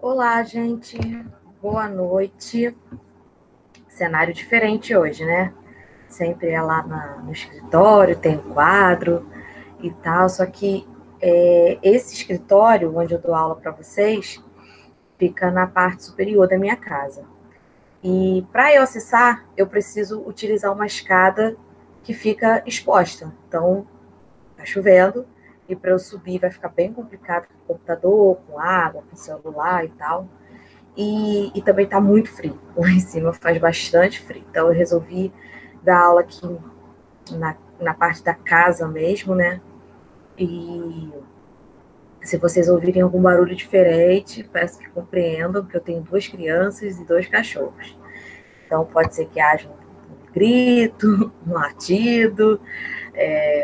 Olá, gente. Boa noite. Cenário diferente hoje, né? Sempre é lá no escritório, tem um quadro e tal, só que esse escritório, onde eu dou aula para vocês, fica na parte superior da minha casa. E para eu acessar, eu preciso utilizar uma escada que fica exposta. Então, tá chovendo, e para eu subir vai ficar bem complicado com o computador, com água, com o celular e tal. E também está muito frio. Lá em cima faz bastante frio. Então eu resolvi dar aula aqui na parte da casa mesmo, né? E se vocês ouvirem algum barulho diferente, peço que compreendam que eu tenho 2 crianças e 2 cachorros. Então pode ser que haja um grito, um latido,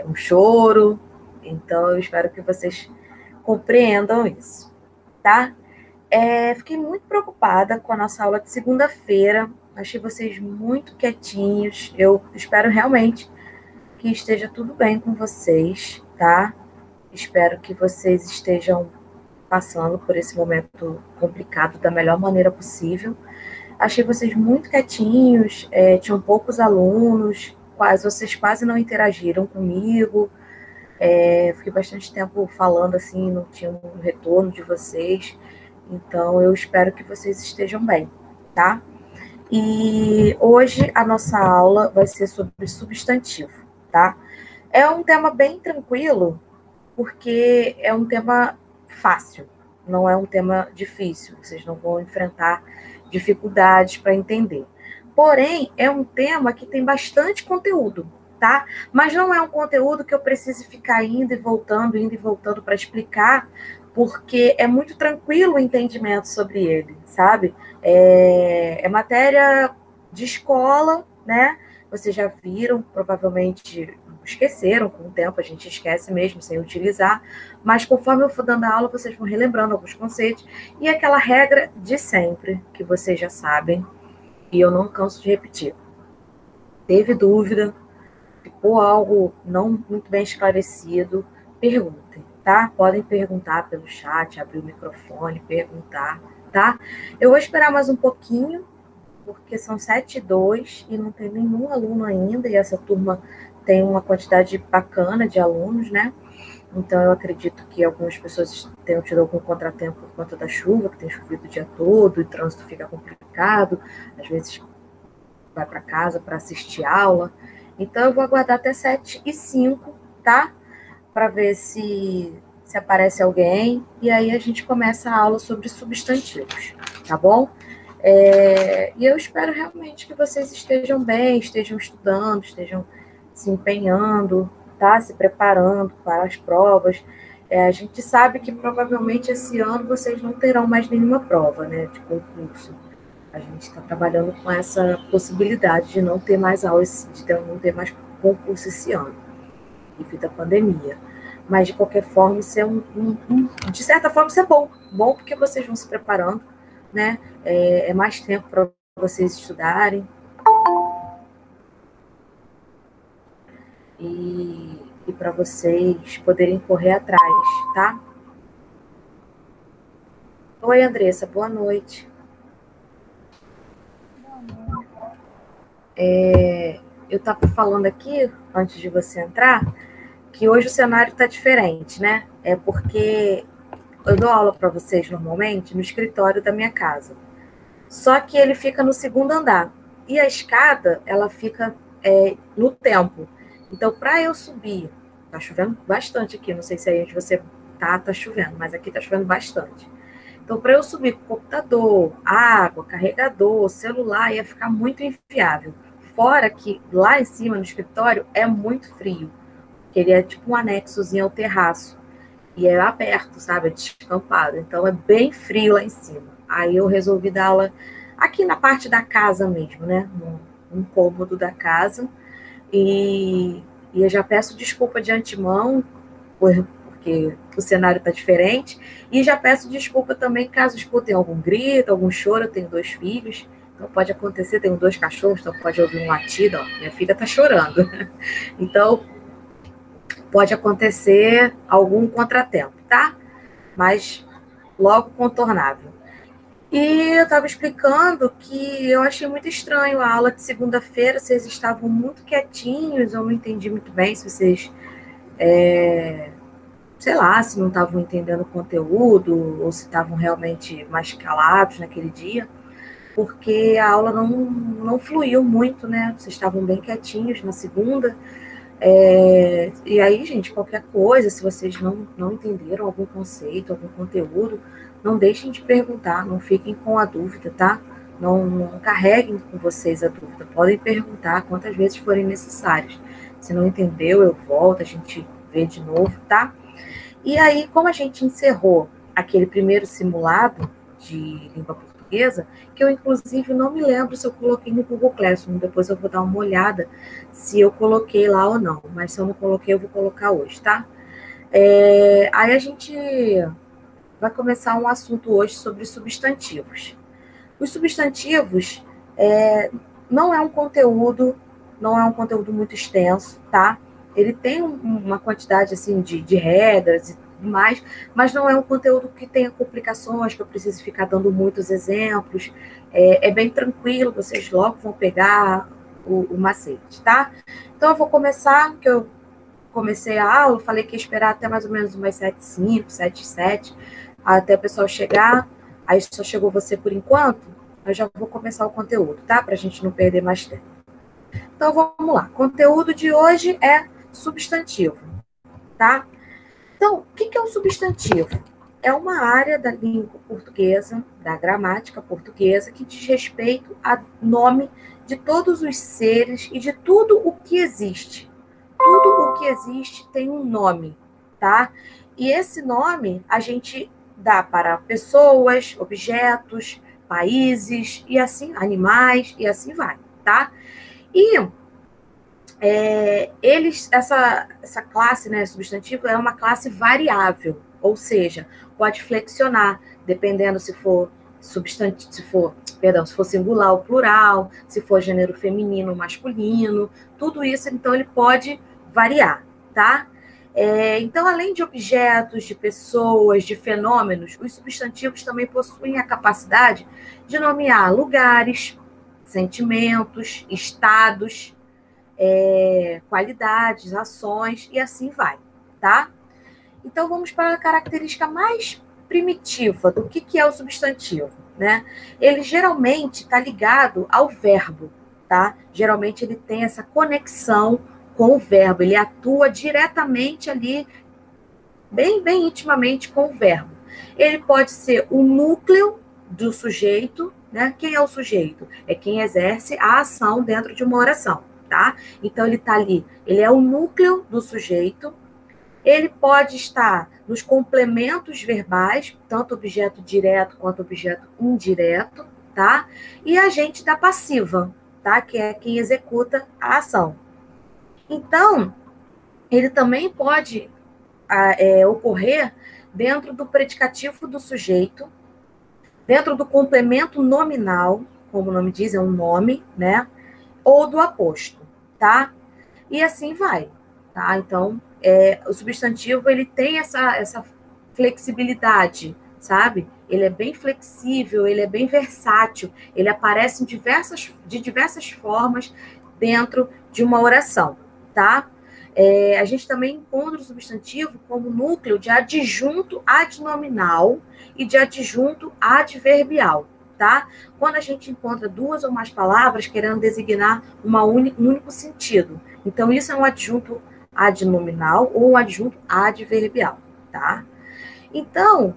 um choro. Então eu espero que vocês compreendam isso, tá? Fiquei muito preocupada com a nossa aula de segunda-feira. Achei vocês muito quietinhos. Eu espero realmente que esteja tudo bem com vocês, tá? Espero que vocês estejam passando por esse momento complicado da melhor maneira possível. Achei vocês muito quietinhos, tinham poucos alunos, vocês quase não interagiram comigo. Fiquei bastante tempo falando assim, não tinha um retorno de vocês. Então, eu espero que vocês estejam bem, tá? E hoje a nossa aula vai ser sobre substantivo, tá? É um tema bem tranquilo, porque é um tema fácil, não é um tema difícil, vocês não vão enfrentar dificuldades para entender. Porém, é um tema que tem bastante conteúdo, tá? Mas não é um conteúdo que eu precise ficar indo e voltando para explicar, porque é muito tranquilo o entendimento sobre ele, sabe? É matéria de escola, né? Vocês já viram, provavelmente esqueceram, com o tempo a gente esquece mesmo sem utilizar, mas conforme eu for dando a aula, vocês vão relembrando alguns conceitos, e aquela regra de sempre, que vocês já sabem, e eu não canso de repetir. Teve dúvida, ficou algo não muito bem esclarecido, perguntem, tá? Podem perguntar pelo chat, abrir o microfone, perguntar, tá? Eu vou esperar mais um pouquinho, porque são 7h02 e não tem nenhum aluno ainda, e essa turma tem uma quantidade bacana de alunos, né? Então, eu acredito que algumas pessoas tenham tido algum contratempo por conta da chuva, que tem chovido o dia todo, e o trânsito fica complicado, às vezes vai para casa para assistir aula. Então, eu vou aguardar até 7h05, tá? Para ver se aparece alguém, e aí a gente começa a aula sobre substantivos, tá bom? E eu espero realmente que vocês estejam bem, estejam estudando, estejam se empenhando, tá? Se preparando para as provas. A gente sabe que provavelmente esse ano vocês não terão mais nenhuma prova, né, de concurso. A gente está trabalhando com essa possibilidade de não ter mais aulas, não ter mais concurso esse ano, devido à pandemia. Mas, de qualquer forma, isso de certa forma, isso é bom. Bom porque vocês vão se preparando, né? É mais tempo para vocês estudarem. E para vocês poderem correr atrás, tá? Oi, Andressa, boa noite. Eu estava falando aqui, antes de você entrar, que hoje o cenário está diferente, né? É porque eu dou aula para vocês normalmente no escritório da minha casa. Só que ele fica no segundo andar. E a escada, ela fica no tempo. Então, para eu subir, tá chovendo bastante aqui, não sei se aí onde você tá chovendo, mas aqui tá chovendo bastante. Então, para eu subir com computador, água, carregador, celular, ia ficar muito inviável. Fora que lá em cima, no escritório, é muito frio. Ele é tipo um anexozinho ao terraço. E é aberto, sabe? É descampado. Então, é bem frio lá em cima. Aí eu resolvi dar aula aqui na parte da casa mesmo, né? Num cômodo da casa. E eu já peço desculpa de antemão, porque o cenário está diferente. E já peço desculpa também caso escutem algum grito, algum choro. Eu tenho 2 filhos, então pode acontecer. Tenho 2 cachorros, então pode ouvir um latido. Ó, minha filha está chorando. Então, pode acontecer algum contratempo, tá? Mas logo contornável. E eu estava explicando que eu achei muito estranho a aula de segunda-feira, vocês estavam muito quietinhos, eu não entendi muito bem se vocês, sei lá, se não estavam entendendo o conteúdo ou se estavam realmente mais calados naquele dia, porque a aula não fluiu muito, né? Vocês estavam bem quietinhos na segunda. E aí, gente, qualquer coisa, se vocês não entenderam algum conceito, algum conteúdo, não deixem de perguntar, não fiquem com a dúvida, tá? Não carreguem com vocês a dúvida, podem perguntar quantas vezes forem necessárias. Se não entendeu, eu volto, a gente vê de novo, tá? E aí, como a gente encerrou aquele primeiro simulado de língua portuguesa, que eu, inclusive, não me lembro se eu coloquei no Google Classroom, depois eu vou dar uma olhada se eu coloquei lá ou não, mas se eu não coloquei, eu vou colocar hoje, tá? Aí a gente vai começar um assunto hoje sobre substantivos. Os substantivos não é um conteúdo, não é um conteúdo muito extenso, tá? Ele tem uma quantidade assim de regras e tudo mais, mas não é um conteúdo que tenha complicações, que eu preciso ficar dando muitos exemplos. É bem tranquilo, vocês logo vão pegar o macete, tá? Então eu vou começar, que eu comecei a aula, falei que ia esperar até mais ou menos umas 7h05, 7h07, até o pessoal chegar. Aí só chegou você por enquanto, eu já vou começar o conteúdo, tá? Para a gente não perder mais tempo. Então vamos lá. O conteúdo de hoje é substantivo, tá? Então, o que é um substantivo? É uma área da língua portuguesa, da gramática portuguesa, que diz respeito a nome de todos os seres e de tudo o que existe. Tudo o que existe tem um nome, tá? E esse nome a gente dá para pessoas, objetos, países, e assim, animais, e assim vai, tá? E essa classe, né, substantivo, é uma classe variável, ou seja, pode flexionar, dependendo se for substantivo, se for singular ou plural, se for gênero feminino ou masculino, tudo isso, então, ele pode variar, tá? Então, além de objetos, de pessoas, de fenômenos, os substantivos também possuem a capacidade de nomear lugares, sentimentos, estados, qualidades, ações e assim vai, tá? Então vamos para a característica mais primitiva do que é o substantivo, né? Ele geralmente está ligado ao verbo, tá? Geralmente ele tem essa conexão com o verbo, ele atua diretamente ali, bem intimamente com o verbo. Ele pode ser o núcleo do sujeito, né? Quem é o sujeito? É quem exerce a ação dentro de uma oração, tá? Então ele está ali, ele é o núcleo do sujeito. Ele pode estar nos complementos verbais, tanto objeto direto quanto objeto indireto, tá? E agente da passiva, tá? Que é quem executa a ação. Então, ele também pode ocorrer dentro do predicativo do sujeito, dentro do complemento nominal, como o nome diz, é um nome, né? Ou do aposto, tá? E assim vai, tá? Então, o substantivo, ele tem essa flexibilidade, sabe? Ele é bem flexível, ele é bem versátil, ele aparece de diversas formas dentro de uma oração, tá? A gente também encontra o substantivo como núcleo de adjunto adnominal e de adjunto adverbial, tá? Quando a gente encontra duas ou mais palavras querendo designar um único sentido. Então, isso é um adjunto adnominal ou um adjunto adverbial, tá? Então,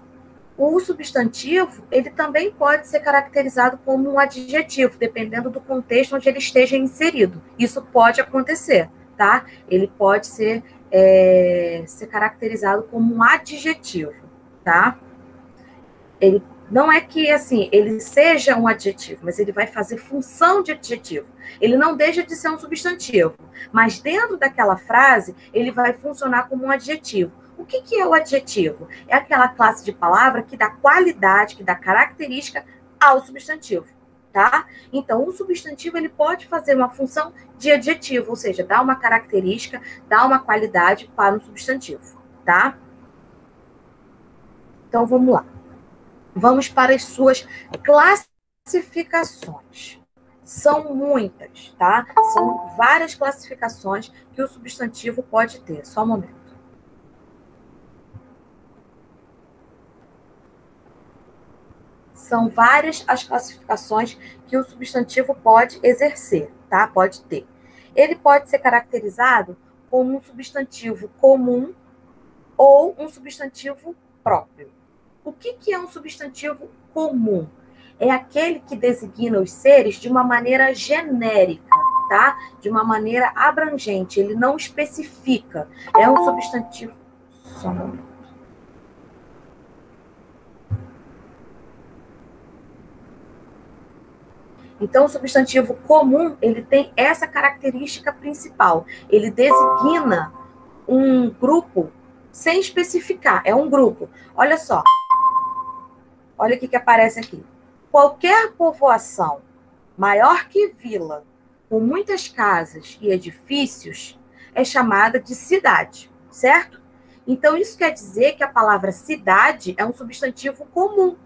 o substantivo, ele também pode ser caracterizado como um adjetivo, dependendo do contexto onde ele esteja inserido. Isso pode acontecer, tá? Ele pode ser caracterizado como um adjetivo, tá? Ele não é que, assim, ele seja um adjetivo, mas ele vai fazer função de adjetivo. Ele não deixa de ser um substantivo, mas dentro daquela frase, ele vai funcionar como um adjetivo. O que é o adjetivo? É aquela classe de palavra que dá qualidade, que dá característica ao substantivo, tá? Então, o substantivo, ele pode fazer uma função de adjetivo, ou seja, dar uma característica, dar uma qualidade para um substantivo, tá? Então, vamos lá. Vamos para as suas classificações. São muitas, tá? São várias classificações que o substantivo pode ter. Só um momento. São várias as classificações que o substantivo pode exercer, tá? Pode ter. Ele pode ser caracterizado como um substantivo comum ou um substantivo próprio. O que é um substantivo comum? É aquele que designa os seres de uma maneira genérica, tá? De uma maneira abrangente, ele não especifica. É um substantivo... Só um momento. Então, o substantivo comum, ele tem essa característica principal. Ele designa um grupo sem especificar. É um grupo. Olha só. Olha o que aparece aqui. Qualquer povoação maior que vila, com muitas casas e edifícios, é chamada de cidade, certo? Então, isso quer dizer que a palavra cidade é um substantivo comum.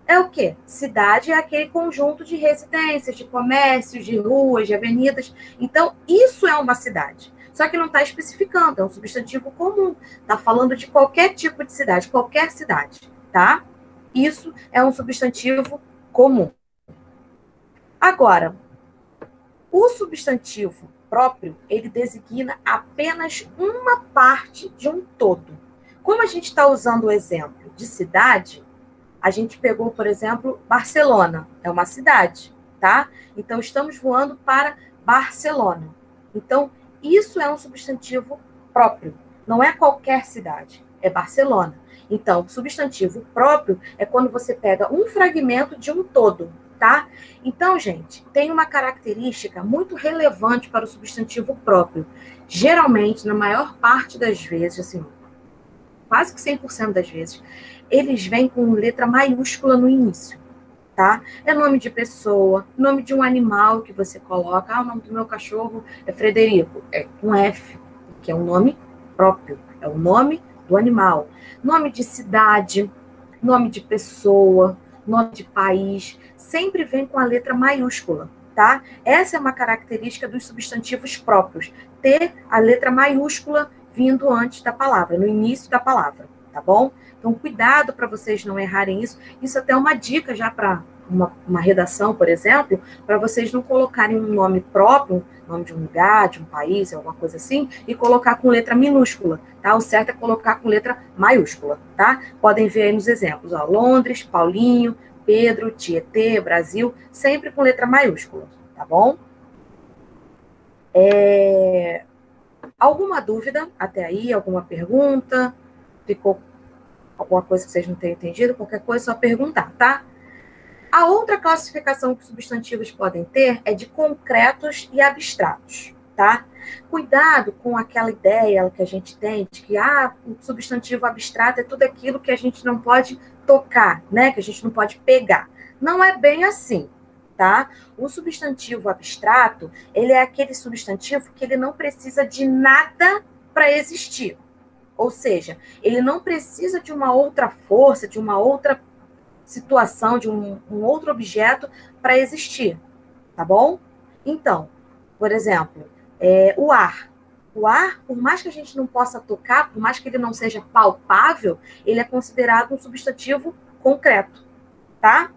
É o quê? Cidade é aquele conjunto de residências, de comércios, de ruas, de avenidas. Então, isso é uma cidade. Só que não está especificando, é um substantivo comum. Está falando de qualquer tipo de cidade, qualquer cidade, tá? Isso é um substantivo comum. Agora, o substantivo próprio, ele designa apenas uma parte de um todo. Como a gente está usando o exemplo de cidade, a gente pegou, por exemplo, Barcelona, é uma cidade, tá? Então, estamos voando para Barcelona. Então, isso é um substantivo próprio, não é qualquer cidade, é Barcelona. Então, substantivo próprio é quando você pega um fragmento de um todo, tá? Então, gente, tem uma característica muito relevante para o substantivo próprio. Geralmente, na maior parte das vezes, assim, quase que 100% das vezes, eles vêm com letra maiúscula no início, tá? É nome de pessoa, nome de um animal que você coloca. Ah, o nome do meu cachorro é Frederico. É com F, que é um nome próprio, é o nome do animal. Nome de cidade, nome de pessoa, nome de país, sempre vem com a letra maiúscula, tá? Essa é uma característica dos substantivos próprios, ter a letra maiúscula vindo antes da palavra, no início da palavra, tá bom? Então, cuidado para vocês não errarem isso. Isso até é uma dica já para uma redação, por exemplo, para vocês não colocarem um nome próprio, nome de um lugar, de um país, alguma coisa assim, e colocar com letra minúscula, tá? O certo é colocar com letra maiúscula, tá? Podem ver aí nos exemplos, ó, Londres, Paulinho, Pedro, Tietê, Brasil, sempre com letra maiúscula, tá bom? Alguma dúvida até aí? Alguma pergunta? Ficou alguma coisa que vocês não tenham entendido? Qualquer coisa é só perguntar, tá? A outra classificação que os substantivos podem ter é de concretos e abstratos, tá? Cuidado com aquela ideia que a gente tem de que o substantivo abstrato é tudo aquilo que a gente não pode tocar, né? Que a gente não pode pegar. Não é bem assim, tá? O substantivo abstrato, ele é aquele substantivo que ele não precisa de nada para existir. Ou seja, ele não precisa de uma outra força, de uma outra situação, de um outro objeto para existir, tá bom? Então, por exemplo, o ar. O ar, por mais que a gente não possa tocar, por mais que ele não seja palpável, ele é considerado um substantivo concreto, tá?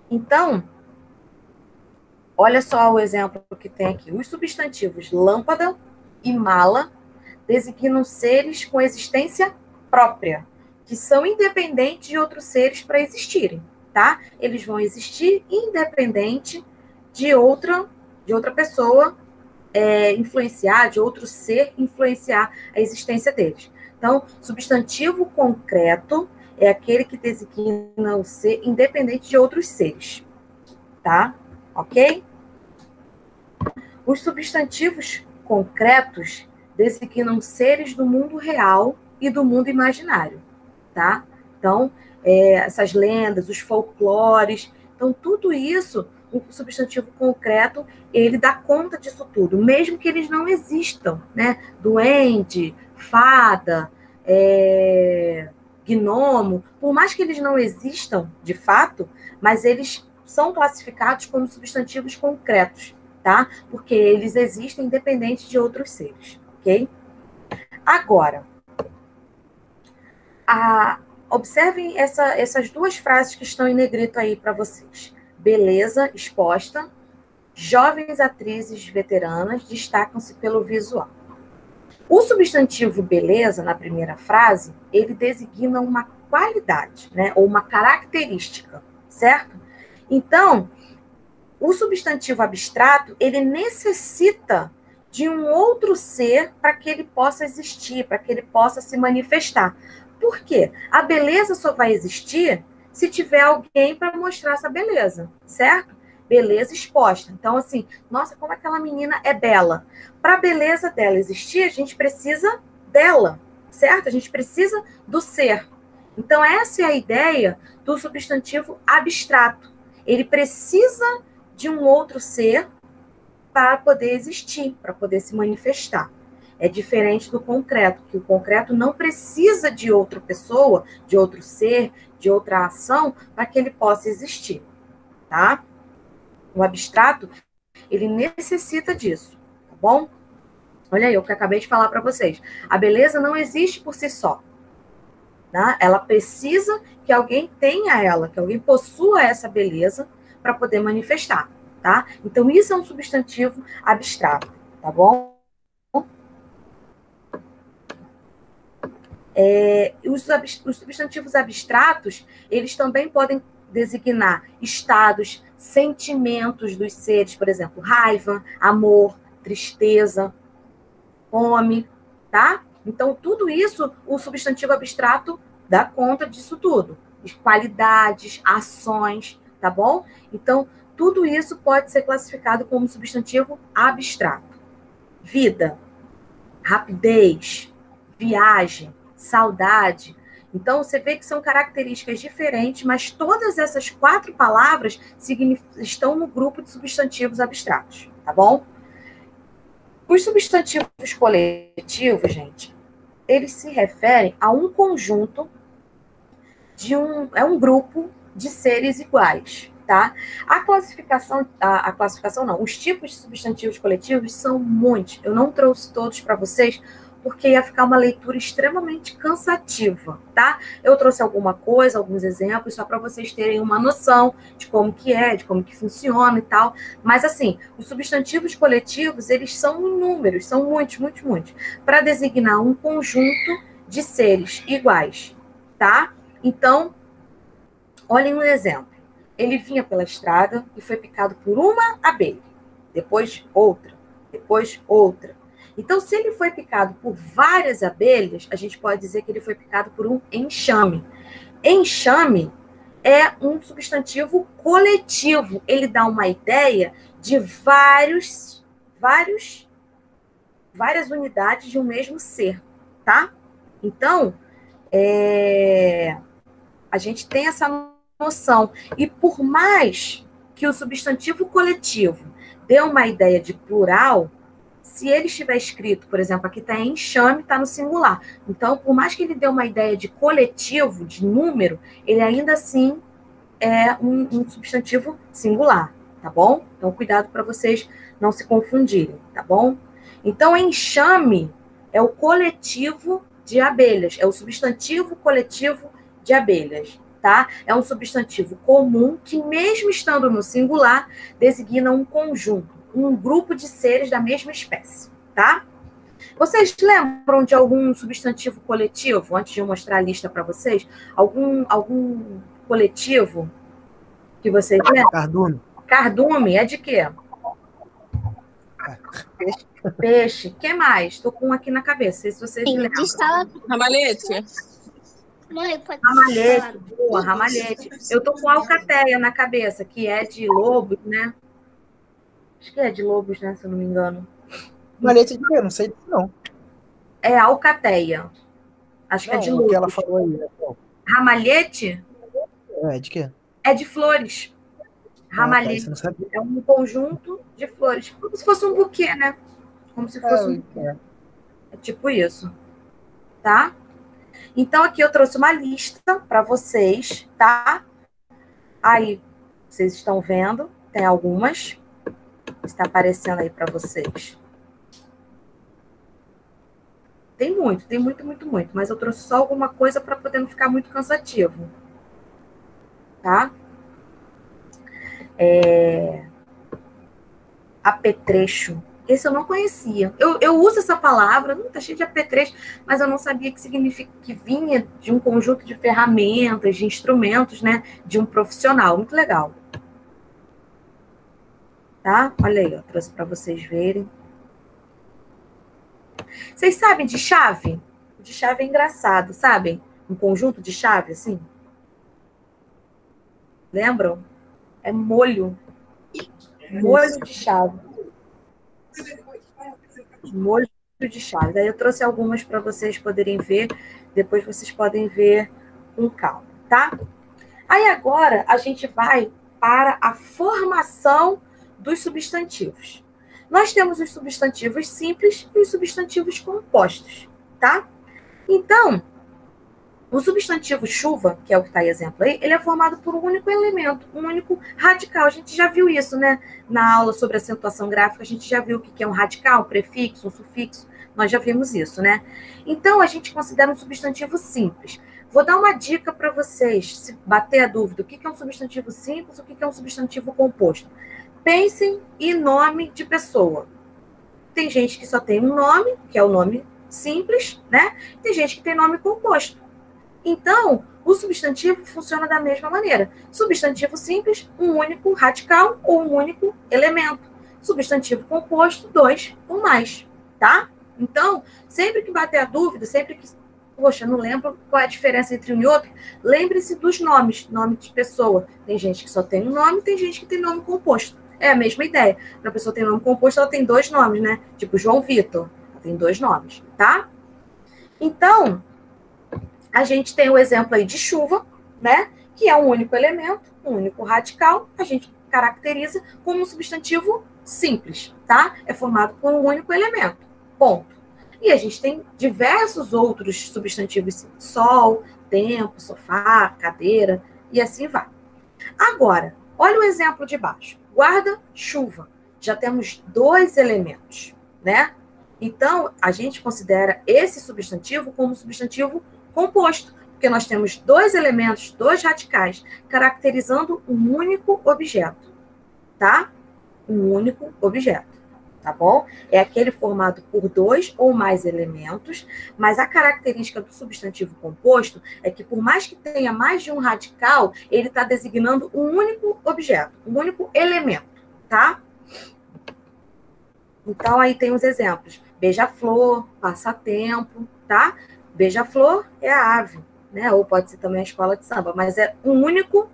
Então, olha só o exemplo que tem aqui. Os substantivos lâmpada e mala designam seres com existência própria, que são independentes de outros seres para existirem, tá? Eles vão existir independente de outra pessoa influenciar, de outro ser influenciar a existência deles. Então, substantivo concreto é aquele que designa o ser independente de outros seres, tá? Ok? Os substantivos concretos designam seres do mundo real e do mundo imaginário, tá? Então, essas lendas, os folclores, então tudo isso, o substantivo concreto, ele dá conta disso tudo, mesmo que eles não existam, né? Duende, fada, gnomo, por mais que eles não existam de fato, mas eles são classificados como substantivos concretos, tá? Porque eles existem independente de outros seres, ok? Agora, observem essas duas frases que estão em negrito aí para vocês. Beleza exposta, jovens atrizes veteranas destacam-se pelo visual. O substantivo beleza, na primeira frase, ele designa uma qualidade, né, ou uma característica, certo? Então, o substantivo abstrato, ele necessita de um outro ser para que ele possa existir, para que ele possa se manifestar. Por quê? A beleza só vai existir se tiver alguém para mostrar essa beleza, certo? Beleza exposta. Então, assim, nossa, como aquela menina é bela. Para a beleza dela existir, a gente precisa dela, certo? A gente precisa do ser. Então, essa é a ideia do substantivo abstrato. Ele precisa de um outro ser para poder existir, para poder se manifestar. É diferente do concreto, que o concreto não precisa de outra pessoa, de outro ser, de outra ação, para que ele possa existir, tá? O abstrato, ele necessita disso, tá bom? Olha aí, o que eu acabei de falar para vocês. A beleza não existe por si só, tá? Ela precisa que alguém tenha ela, que alguém possua essa beleza para poder manifestar, tá? Então, isso é um substantivo abstrato, tá bom? Os substantivos abstratos, eles também podem designar estados, sentimentos dos seres, por exemplo, raiva, amor, tristeza, fome, tá? Então, tudo isso, o substantivo abstrato dá conta disso tudo. Qualidades, ações, tá bom? Então, tudo isso pode ser classificado como substantivo abstrato. Vida, rapidez, viagem, saudade. Então, você vê que são características diferentes, mas todas essas 4 palavras estão no grupo de substantivos abstratos, tá bom? Os substantivos coletivos, gente, eles se referem a um conjunto é um grupo de seres iguais, tá? A classificação não, os tipos de substantivos coletivos são muitos. Eu não trouxe todos para vocês, porque ia ficar uma leitura extremamente cansativa, tá? Eu trouxe alguma coisa, alguns exemplos, só para vocês terem uma noção de como que é, de como que funciona e tal. Mas, assim, os substantivos coletivos, eles são inúmeros, são muitos, muitos, muitos, para designar um conjunto de seres iguais, tá? Então, olhem um exemplo. Ele vinha pela estrada e foi picado por uma abelha, depois outra, depois outra. Então, se ele foi picado por várias abelhas, a gente pode dizer que ele foi picado por um enxame. Enxame é um substantivo coletivo. Ele dá uma ideia de várias unidades de um mesmo ser, tá? Então, a gente tem essa noção. E por mais que o substantivo coletivo dê uma ideia de plural, se ele estiver escrito, por exemplo, aqui está enxame, está no singular. Então, por mais que ele dê uma ideia de coletivo, de número, ele ainda assim é um substantivo singular, tá bom? Então, cuidado para vocês não se confundirem, tá bom? Então, enxame é o coletivo de abelhas, é o substantivo coletivo de abelhas, tá? É um substantivo comum que, mesmo estando no singular, designa um conjunto, um grupo de seres da mesma espécie, tá? Vocês lembram de algum substantivo coletivo, antes de eu mostrar a lista para vocês? Algum coletivo que vocês lembram? Cardume. Cardume é de quê? Peixe. Peixe. O que mais? Estou com um aqui na cabeça, se vocês lembram. Ramalhete. Mãe, pode Ramalhete, boa, ramalhete. Eu estou com alcateia na cabeça, que é de lobos, né? Acho que é de lobos, né? Se eu não me engano. Ramalhete de quê? Não sei disso, não. É alcateia. Acho que é de Não, o lobos. que ela falou aí, né? Ramalhete É, de quê? é de flores. Ramalhete Isso eu não sabia. é um conjunto de flores. Como se fosse um buquê, né? Como se fosse um buquê. É tipo isso. Tá? Então, aqui eu trouxe uma lista para vocês, tá? Aí, vocês estão vendo, tem algumas. Está aparecendo aí para vocês. Tem muito, muito. Mas eu trouxe só alguma coisa para poder não ficar muito cansativo. Tá? Apetrecho. Esse eu não conhecia. Eu uso essa palavra, tá cheio de apetrecho, mas eu não sabia que significa que vinha de um conjunto de ferramentas, de instrumentos, né? De um profissional. Muito legal. Tá? Olha aí, eu trouxe para vocês verem. Vocês sabem de chave? De chave é engraçado, sabem? Um conjunto de chave, assim. Lembram? É molho. Molho de chave. Molho de chave. Daí eu trouxe algumas para vocês poderem ver. Depois vocês podem ver com calma, tá? Aí agora a gente vai para a formação dos substantivos. Nós temos os substantivos simples e os substantivos compostos, tá? Então, o substantivo chuva, que é o que está em exemplo aí, ele é formado por um único elemento, um único radical. A gente já viu isso, né? Na aula sobre acentuação gráfica, a gente já viu o que é um radical, um prefixo, um sufixo. Nós já vimos isso, né? Então, a gente considera um substantivo simples. Vou dar uma dica para vocês, se bater a dúvida, o que é um substantivo simples, o que é um substantivo composto. Pensem em nome de pessoa. Tem gente que só tem um nome, que é o nome simples, né? Tem gente que tem nome composto. Então, o substantivo funciona da mesma maneira. Substantivo simples, um único radical ou um único elemento. Substantivo composto, dois ou mais, tá? Então, sempre que bater a dúvida, sempre que, poxa, não lembro qual é a diferença entre um e outro, lembre-se dos nomes, nome de pessoa. Tem gente que só tem um nome, tem gente que tem nome composto. É a mesma ideia. Quando a pessoa tem nome composto, ela tem dois nomes, né? Tipo João Vitor, ela tem dois nomes, tá? Então, a gente tem o exemplo aí de chuva, né? Que é um único elemento, um único radical, a gente caracteriza como um substantivo simples, tá? É formado por um único elemento, ponto. E a gente tem diversos outros substantivos, sol, tempo, sofá, cadeira, e assim vai. Agora, olha o exemplo de baixo. Guarda-chuva. Já temos dois elementos, né? Então, a gente considera esse substantivo como substantivo composto, porque nós temos dois elementos, dois radicais, caracterizando um único objeto, tá? Um único objeto, tá bom? É aquele formado por dois ou mais elementos, mas a característica do substantivo composto é que, por mais que tenha mais de um radical, ele está designando um único objeto, um único elemento, tá? Então, aí tem os exemplos. Beija-flor, passatempo, tá? Beija-flor é a ave, né? Ou pode ser também a escola de samba, mas é um único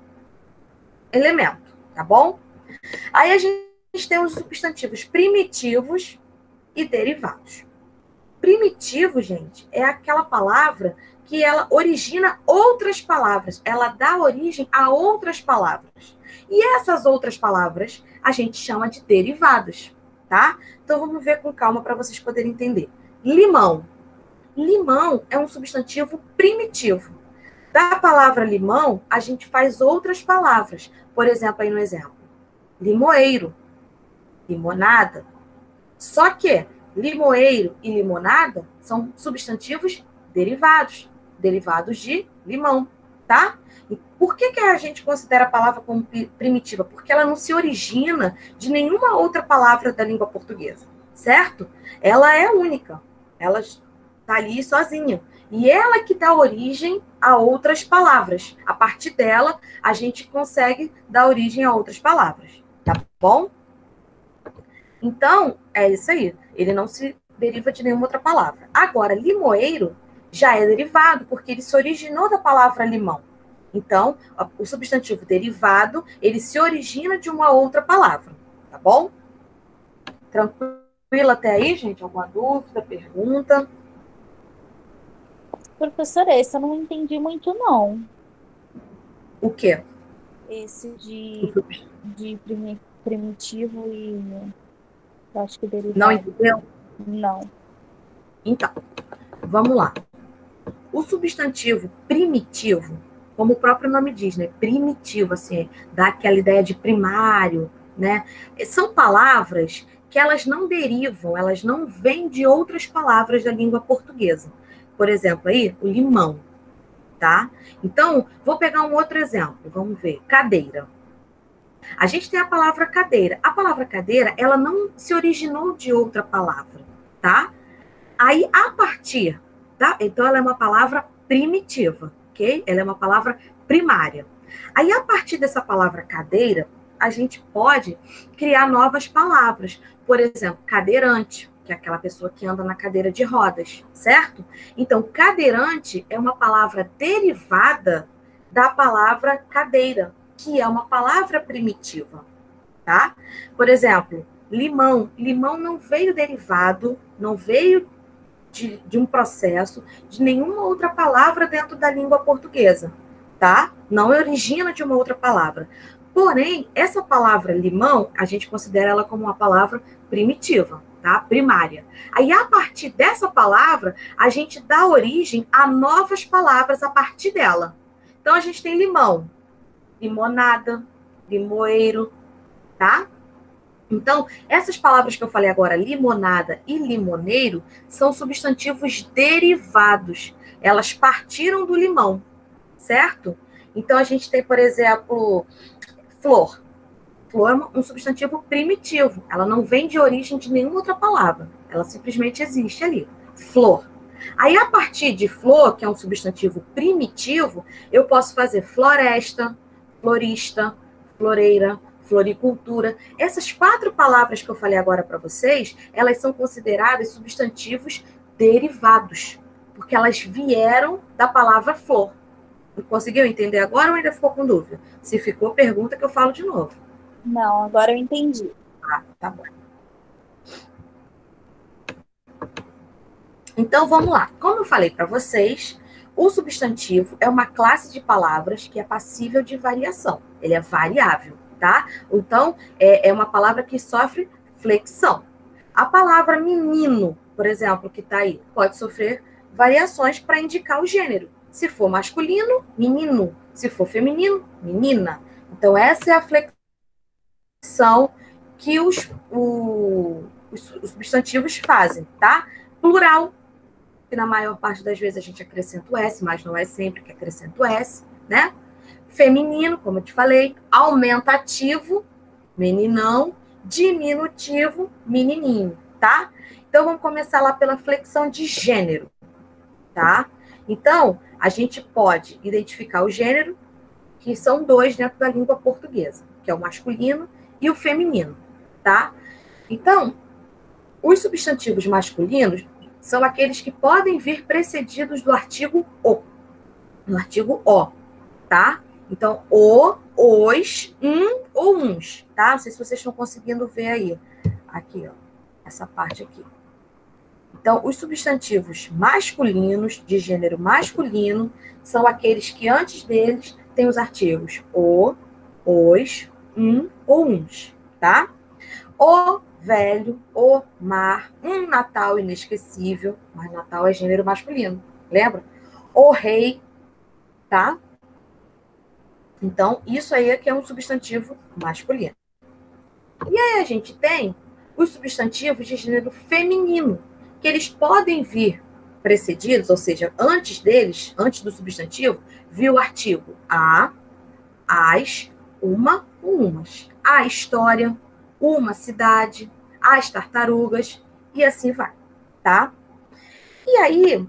elemento, tá bom? Aí a gente tem os substantivos primitivos e derivados. Primitivo, gente, é aquela palavra que ela origina outras palavras, ela dá origem a outras palavras. E essas outras palavras a gente chama de derivados, tá? Então vamos ver com calma para vocês poderem entender. Limão. Limão é um substantivo primitivo. Da palavra limão, a gente faz outras palavras. Por exemplo, aí no exemplo, limoeiro, limonada. Só que limoeiro e limonada são substantivos derivados, derivados de limão, tá? E por que a gente considera a palavra como primitiva? Porque ela não se origina de nenhuma outra palavra da língua portuguesa, certo? Ela é única, ela está ali sozinha. E ela que dá origem a outras palavras. A partir dela, a gente consegue dar origem a outras palavras, tá bom? Então, é isso aí. Ele não se deriva de nenhuma outra palavra. Agora, limoeiro já é derivado, porque ele se originou da palavra limão. Então, o substantivo derivado, ele se origina de uma outra palavra, tá bom? Tranquilo até aí, gente? Alguma dúvida, pergunta? Professora, esse eu não entendi muito, não. O quê? Esse de primitivo e acho que derivado. Não entendeu? Não. Então, vamos lá. O substantivo primitivo, como o próprio nome diz, né? Primitivo, assim, dá aquela ideia de primário, né? São palavras que elas não derivam, elas não vêm de outras palavras da língua portuguesa. Por exemplo, aí, o limão, tá? Então, vou pegar um outro exemplo, vamos ver. Cadeira. A gente tem a palavra cadeira. A palavra cadeira, ela não se originou de outra palavra, tá? Aí, a partir, tá? Então, ela é uma palavra primitiva, ok? Ela é uma palavra primária. Aí, a partir dessa palavra cadeira, a gente pode criar novas palavras. Por exemplo, cadeirante, que é aquela pessoa que anda na cadeira de rodas, certo? Então, cadeirante é uma palavra derivada da palavra cadeira, que é uma palavra primitiva, tá? Por exemplo, limão. Limão não veio derivado, não veio de um processo de nenhuma outra palavra dentro da língua portuguesa, tá? Não origina de uma outra palavra. Porém, essa palavra limão, a gente considera ela como uma palavra primitiva, tá? Primária. Aí, a partir dessa palavra, a gente dá origem a novas palavras a partir dela. Então, a gente tem limão, limonada, limoeiro, tá? Então, essas palavras que eu falei agora, limonada e limoneiro, são substantivos derivados. Elas partiram do limão, certo? Então, a gente tem, por exemplo, flor. Flor é um substantivo primitivo. Ela não vem de origem de nenhuma outra palavra. Ela simplesmente existe ali. Flor. Aí, a partir de flor, que é um substantivo primitivo, eu posso fazer floresta, florista, floreira, floricultura. Essas 4 palavras que eu falei agora para vocês, elas são consideradas substantivos derivados, porque elas vieram da palavra flor. Conseguiu entender agora ou ainda ficou com dúvida? Se ficou, pergunta que eu falo de novo. Não, agora eu entendi. Ah, tá bom. Então, vamos lá. Como eu falei para vocês, o substantivo é uma classe de palavras que é passível de variação. Ele é variável, tá? Então, é uma palavra que sofre flexão. A palavra menino, por exemplo, que está aí, pode sofrer variações para indicar o gênero. Se for masculino, menino. Se for feminino, menina. Então, essa é a flexão que os substantivos fazem, tá? Plural, que na maior parte das vezes a gente acrescenta o S, mas não é sempre que acrescenta o S, né? Feminino, como eu te falei, aumentativo, meninão, diminutivo, menininho, tá? Então, vamos começar lá pela flexão de gênero, tá? Então, a gente pode identificar o gênero, que são 2 dentro da língua portuguesa, que é o masculino e o feminino, tá? Então, os substantivos masculinos são aqueles que podem vir precedidos do artigo o. No artigo o, tá? Então, o, os, ou uns, tá? Não sei se vocês estão conseguindo ver aí. Aqui, ó. Essa parte aqui. Então, os substantivos masculinos, de gênero masculino, são aqueles que antes deles tem os artigos o, os, ou uns, tá? O velho, o mar, Natal inesquecível, mas Natal é gênero masculino, lembra? O rei, tá? Então, isso aí é que é um substantivo masculino. E aí a gente tem os substantivos de gênero feminino, que eles podem vir precedidos, ou seja, antes deles, antes do substantivo, vir o artigo a, as, uma ou umas. A história, uma cidade, as tartarugas, e assim vai, tá? E aí,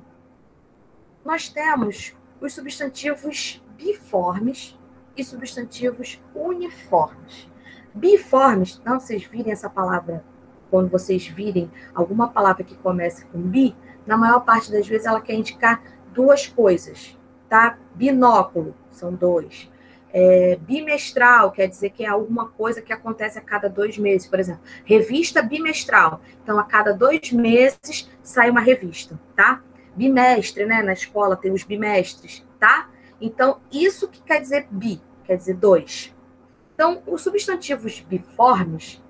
nós temos os substantivos biformes e substantivos uniformes. Biformes, então, vocês virem essa palavra, quando vocês virem alguma palavra que comece com bi, na maior parte das vezes ela quer indicar 2 coisas, tá? Binóculo, são 2. Bimestral, quer dizer que é alguma coisa que acontece a cada 2 meses, por exemplo, revista bimestral. Então, a cada 2 meses sai uma revista, tá? Bimestre, né? Na escola tem os bimestres, tá? Então, isso que quer dizer bi, quer dizer 2. Então, os substantivos biformes,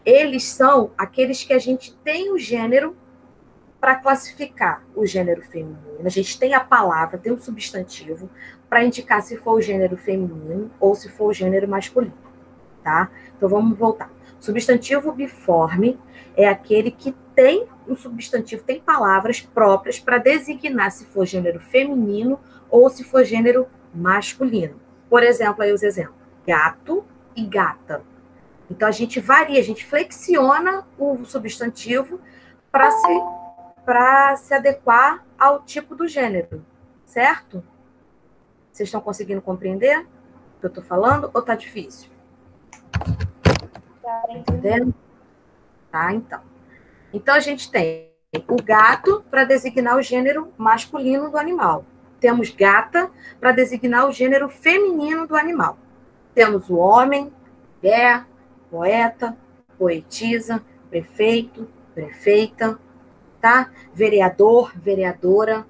eles são aqueles que a gente tem o gênero para classificar o gênero feminino, a gente tem a palavra, tem um substantivo, para indicar se for o gênero feminino ou se for o gênero masculino, tá? Então, vamos voltar. Substantivo biforme é aquele que tem um substantivo, tem palavras próprias para designar se for gênero feminino ou se for gênero masculino. Por exemplo, aí os exemplos: gato e gata. Então, a gente varia, a gente flexiona o substantivo para se adequar ao tipo do gênero, certo? Vocês estão conseguindo compreender o que eu estou falando ou está difícil? Tá entendendo? Tá, então. Então, a gente tem o gato para designar o gênero masculino do animal. Temos gata para designar o gênero feminino do animal. Temos o homem, mulher, poeta, poetisa, prefeito, prefeita, tá? Vereador, vereadora.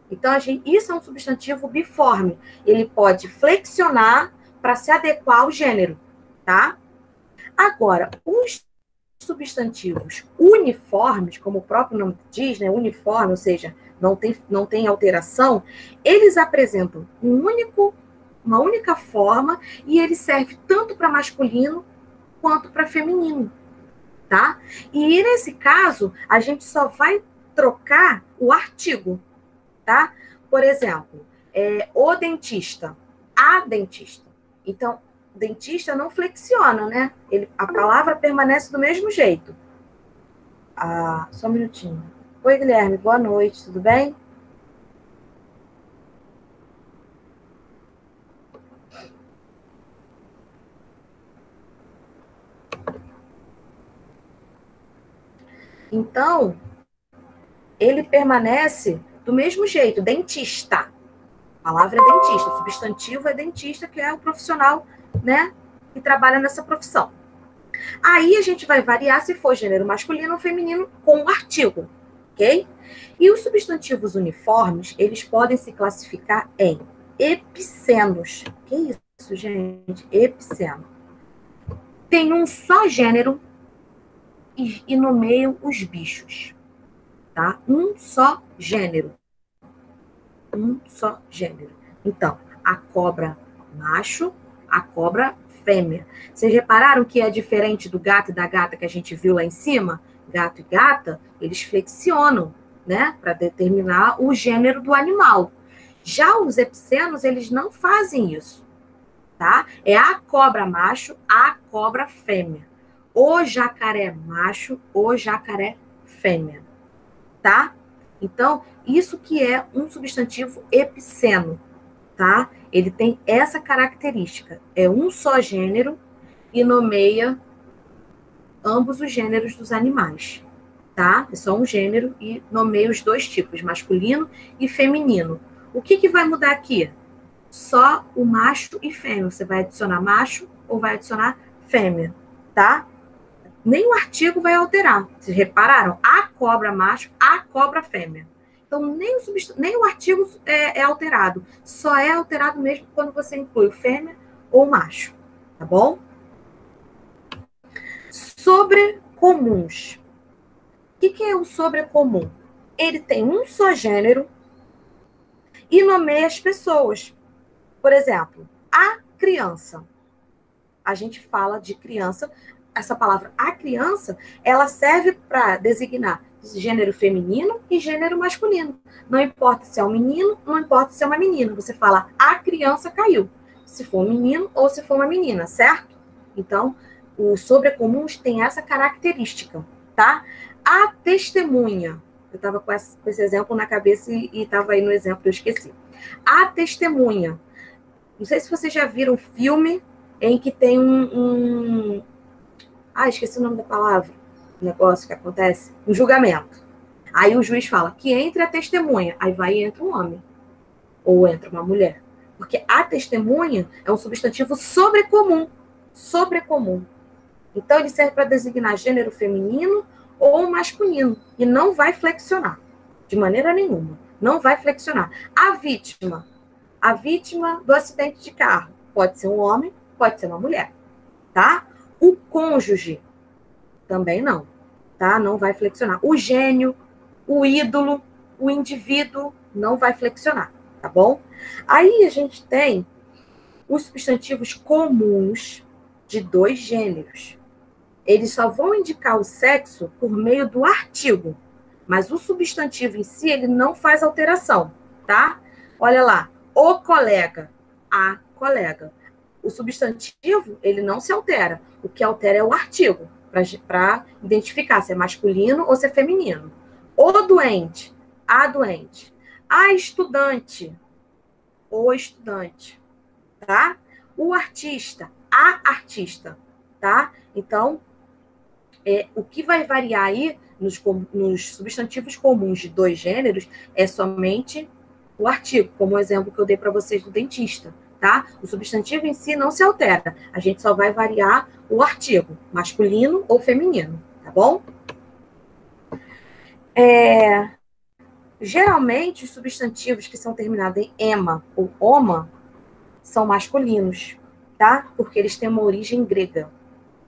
Então, isso é um substantivo biforme. Ele pode flexionar para se adequar ao gênero, tá? Agora, os substantivos uniformes, como o próprio nome diz, né, uniforme, ou seja, não tem alteração, eles apresentam uma única forma e ele serve tanto para masculino quanto para feminino, tá? E nesse caso, a gente só vai trocar o artigo, tá? Por exemplo, o dentista, a dentista. Então, dentista não flexiona, né? A palavra permanece do mesmo jeito. Só um minutinho. Oi, Guilherme, boa noite, tudo bem? Então, ele permanece do mesmo jeito, dentista. A palavra é dentista, o substantivo é dentista, que é o profissional, né, que trabalha nessa profissão. Aí a gente vai variar se for gênero masculino ou feminino com o artigo, ok? E os substantivos uniformes, eles podem se classificar em epicenos. Que isso, gente? Epiceno. Tem um só gênero e nomeiam os bichos, tá? Um só gênero. Um só gênero. Então, a cobra macho, a cobra fêmea. Vocês repararam que é diferente do gato e da gata que a gente viu lá em cima? Gato e gata, eles flexionam, né? Para determinar o gênero do animal. Já os epicenos, eles não fazem isso, tá? É a cobra macho, a cobra fêmea. O jacaré macho, o jacaré fêmea, tá? Então, isso que é um substantivo epiceno, tá? Ele tem essa característica. É um só gênero e nomeia ambos os gêneros dos animais, tá? É só um gênero e nomeia os dois tipos, masculino e feminino. O que vai mudar aqui? Só o macho e fêmea. Você vai adicionar macho ou vai adicionar fêmea, tá? Nem o artigo vai alterar. Vocês repararam? A cobra macho, a cobra fêmea. Então, nem o artigo é alterado. Só é alterado mesmo quando você inclui o fêmea ou o macho. Tá bom? Sobrecomuns. O que é o sobrecomum? Ele tem um só gênero e nomeia as pessoas. Por exemplo, a criança. A gente fala de criança. Essa palavra, a criança, ela serve para designar gênero feminino e gênero masculino. Não importa se é um menino, não importa se é uma menina. Você fala, a criança caiu. Se for um menino ou se for uma menina, certo? Então, os sobrecomuns têm essa característica, tá? A testemunha. Eu estava com esse exemplo na cabeça e estava aí no exemplo, eu esqueci. A testemunha. Não sei se vocês já viram um filme em que tem esqueci o nome da palavra. O negócio que acontece. Um julgamento. Aí o juiz fala que entre a testemunha. Aí vai e entra um homem. Ou entra uma mulher. Porque a testemunha é um substantivo sobrecomum. Sobrecomum. Então, ele serve para designar gênero feminino ou masculino. E não vai flexionar. De maneira nenhuma. Não vai flexionar. A vítima. A vítima do acidente de carro. Pode ser um homem, pode ser uma mulher. Tá? O cônjuge. Também não. Tá? Não vai flexionar. O gênio. o ídolo, o indivíduo não vai flexionar, tá bom? Aí a gente tem os substantivos comuns de 2 gêneros. Eles só vão indicar o sexo por meio do artigo, mas o substantivo em si, ele não faz alteração, tá? Olha lá, o colega, a colega. O substantivo, ele não se altera. O que altera é o artigo, para identificar se é masculino ou se é feminino. O doente, a doente. A estudante, o estudante, tá? O artista, a artista, tá? Então, o que vai variar aí nos substantivos comuns de 2 gêneros é somente o artigo, como o exemplo que eu dei para vocês do dentista, tá? O substantivo em si não se altera, a gente só vai variar o artigo, masculino ou feminino, tá bom? Geralmente, os substantivos que são terminados em ema ou oma são masculinos, tá? Porque eles têm uma origem grega.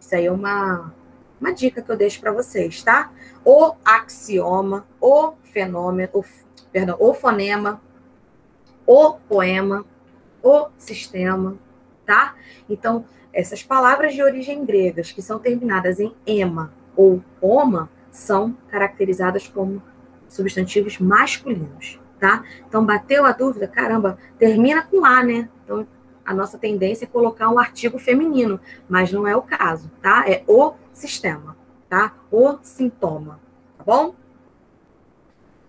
Isso aí é uma dica que eu deixo para vocês, tá? O axioma, o fenômeno, o fonema, o poema, o sistema, tá? Então, essas palavras de origem gregas que são terminadas em ema ou oma são caracterizadas como substantivos masculinos, tá? Então, bateu a dúvida, caramba, termina com A, né? Então, a nossa tendência é colocar um artigo feminino, mas não é o caso, tá? É o sistema, tá? O sintoma, tá bom?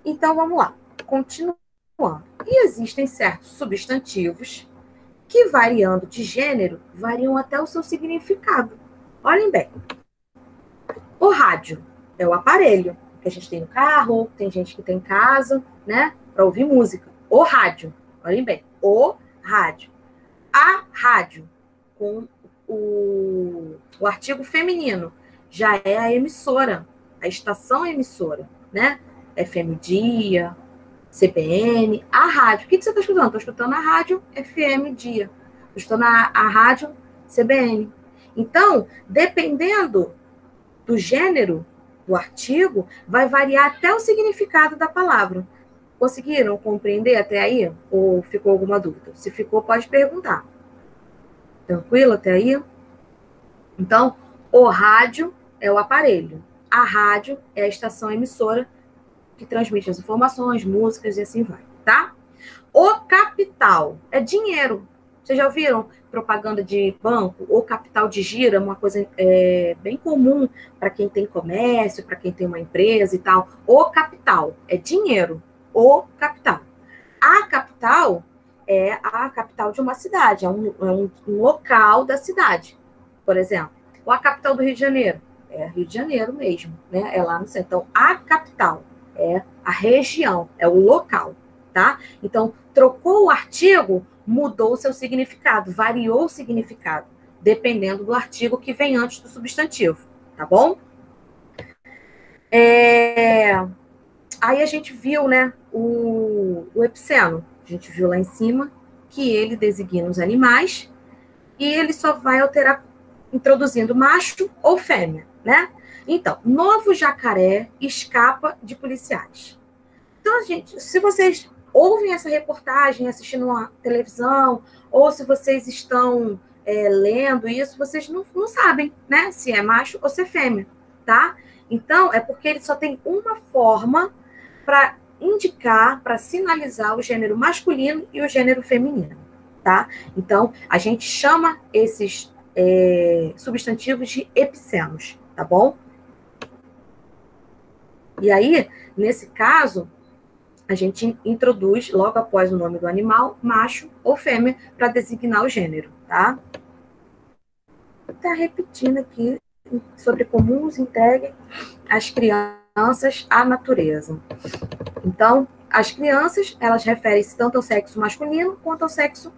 Então, vamos lá. Continuando. E existem certos substantivos que, variando de gênero, variam até o seu significado. Olhem bem. O rádio é o aparelho que a gente tem no carro, tem gente que tem em casa, né? Para ouvir música. O rádio. Olhem bem. O rádio. A rádio, com o artigo feminino, já é a emissora, a estação emissora, né? FM Dia, CBN, a rádio. O que você está escutando? Estou escutando a rádio FM Dia. Estou escutando a rádio CBN. Então, dependendo do gênero do artigo, vai variar até o significado da palavra. Conseguiram compreender até aí? Ou ficou alguma dúvida? Se ficou, pode perguntar. Tranquilo até aí? Então, o rádio é o aparelho. A rádio é a estação emissora que transmite as informações, músicas e assim vai, tá? O capital é dinheiro. Vocês já ouviram propaganda de banco? O capital de giro é uma coisa bem comum para quem tem comércio, para quem tem uma empresa e tal. O capital é dinheiro. O capital. A capital é a capital de uma cidade, é um local da cidade. Por exemplo, a capital do Rio de Janeiro é Rio de Janeiro mesmo, né? É lá no centro. Então, a capital é a região, é o local, tá? Então, trocou o artigo, mudou o seu significado, variou o significado, dependendo do artigo que vem antes do substantivo, tá bom? Aí a gente viu, né, o epiceno. A gente viu lá em cima que ele designa os animais e ele só vai alterar introduzindo macho ou fêmea, né? Então, novo jacaré escapa de policiais. Então, gente, se vocês ouvem essa reportagem assistindo uma televisão, ou se vocês estão lendo isso, vocês não sabem, né, se é macho ou se é fêmea, tá? Então, é porque ele só tem uma forma para indicar, para sinalizar o gênero masculino e o gênero feminino, tá? Então, a gente chama esses substantivos de epicenos, tá bom? E aí, nesse caso, a gente introduz, logo após o nome do animal, macho ou fêmea, para designar o gênero, tá? Tá repetindo aqui sobre comuns integrem as crianças à natureza. Então, as crianças, elas referem-se tanto ao sexo masculino quanto ao sexo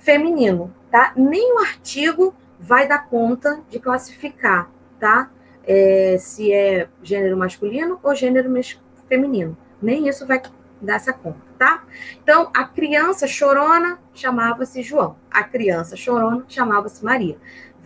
feminino, tá? Nem o artigo vai dar conta de classificar, tá? Se é gênero masculino ou gênero feminino. Nem isso vai dar essa conta, tá? Então, a criança chorona chamava-se João. A criança chorona chamava-se Maria.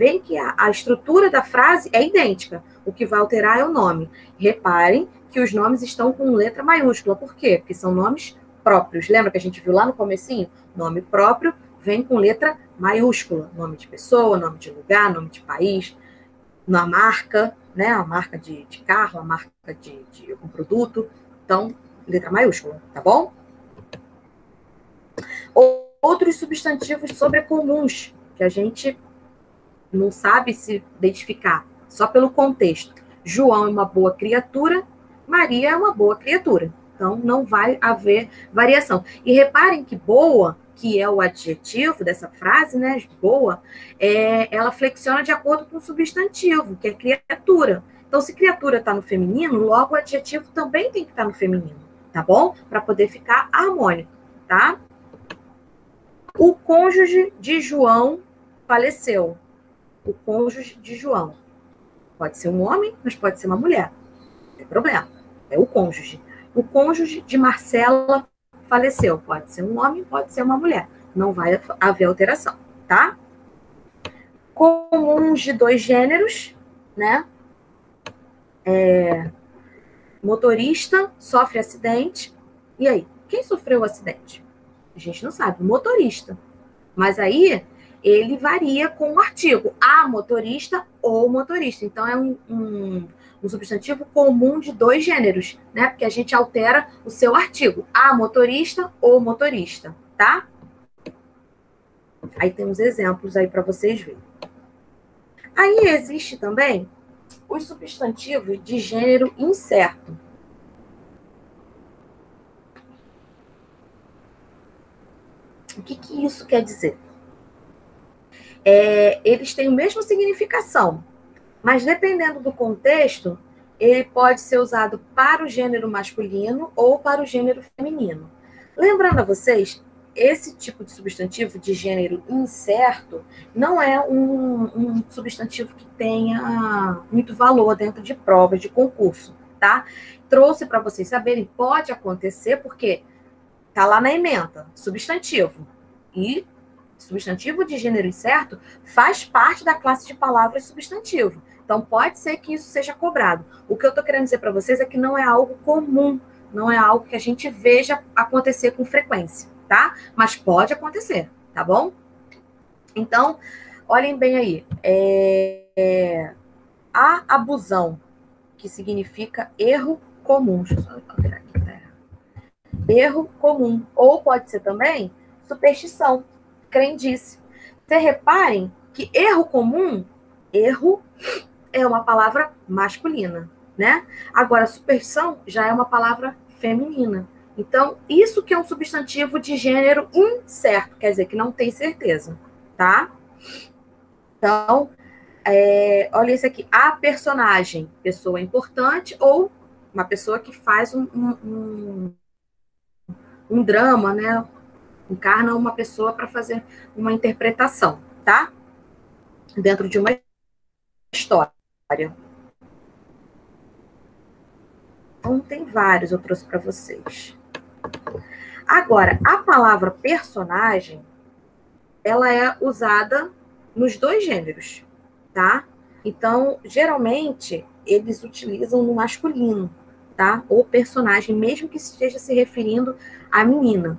Veem que a estrutura da frase é idêntica. O que vai alterar é o nome. Reparem que os nomes estão com letra maiúscula. Por quê? Porque são nomes próprios. Lembra que a gente viu lá no comecinho? Nome próprio vem com letra maiúscula. Nome de pessoa, nome de lugar, nome de país, na marca, né? A marca de carro, a marca de um produto. Então, letra maiúscula, tá bom? Outros substantivos sobrecomuns, que a gente não sabe se identificar, só pelo contexto. João é uma boa criatura, Maria é uma boa criatura. Então, não vai haver variação. E reparem que boa, que é o adjetivo dessa frase, né? Boa, ela flexiona de acordo com o substantivo, que é criatura. Então, se criatura está no feminino, logo o adjetivo também tem que estar no feminino, tá bom? Para poder ficar harmônico, tá? O cônjuge de João faleceu. O cônjuge de João. Pode ser um homem, mas pode ser uma mulher. Não tem problema. É o cônjuge. O cônjuge de Marcela faleceu. Pode ser um homem, pode ser uma mulher. Não vai haver alteração, tá? Comuns de dois gêneros, né? Motorista sofre acidente. E aí? Quem sofreu o acidente? A gente não sabe. O motorista. Mas aí ele varia com o artigo. A motorista ou motorista. Então, é um substantivo comum de dois gêneros, né? Porque a gente altera o seu artigo. A motorista ou motorista, tá? Aí tem uns exemplos aí para vocês verem. Aí existe também os substantivos de gênero incerto. O que isso quer dizer? Eles têm a mesma significação, mas dependendo do contexto, ele pode ser usado para o gênero masculino ou para o gênero feminino. Lembrando a vocês, esse tipo de substantivo de gênero incerto não é um substantivo que tenha muito valor dentro de provas de concurso, tá? Trouxe para vocês saberem, pode acontecer porque tá lá na ementa, substantivo. E substantivo de gênero incerto faz parte da classe de palavras substantivo. Então, pode ser que isso seja cobrado. O que eu estou querendo dizer para vocês é que não é algo comum, não é algo que a gente veja acontecer com frequência, tá? Mas pode acontecer, tá bom? Então, olhem bem aí. A abusão, que significa erro comum. Deixa eu só alterar aqui. Erro comum. Ou pode ser também superstição, crendice. Vocês reparem que erro comum, erro é uma palavra masculina, né? Agora, superstição já é uma palavra feminina. Então, isso que é um substantivo de gênero incerto, quer dizer que não tem certeza, tá? Então, olha isso aqui. A personagem, pessoa importante ou uma pessoa que faz um drama, né? Encarna uma pessoa para fazer uma interpretação, tá? Dentro de uma história. Então, tem vários, eu trouxe para vocês. Agora, a palavra personagem, ela é usada nos dois gêneros, tá? Então, geralmente, eles utilizam no masculino, tá? Ou personagem, mesmo que esteja se referindo à menina,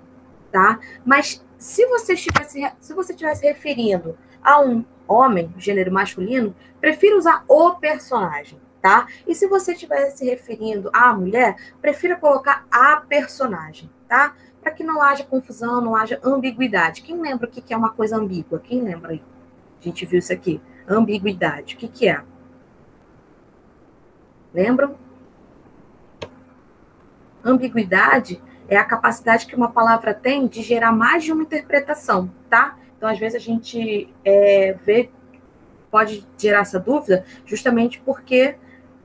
tá? Mas se você estivesse referindo a um homem, gênero masculino, prefira usar o personagem, tá? E se você estivesse se referindo à mulher, prefira colocar a personagem, tá? Para que não haja confusão, não haja ambiguidade. Quem lembra o que é uma coisa ambígua? Quem lembra aí? A gente viu isso aqui. Ambiguidade. O que é? Lembram? Ambiguidade é a capacidade que uma palavra tem de gerar mais de uma interpretação, tá? Então, às vezes, a gente pode gerar essa dúvida justamente porque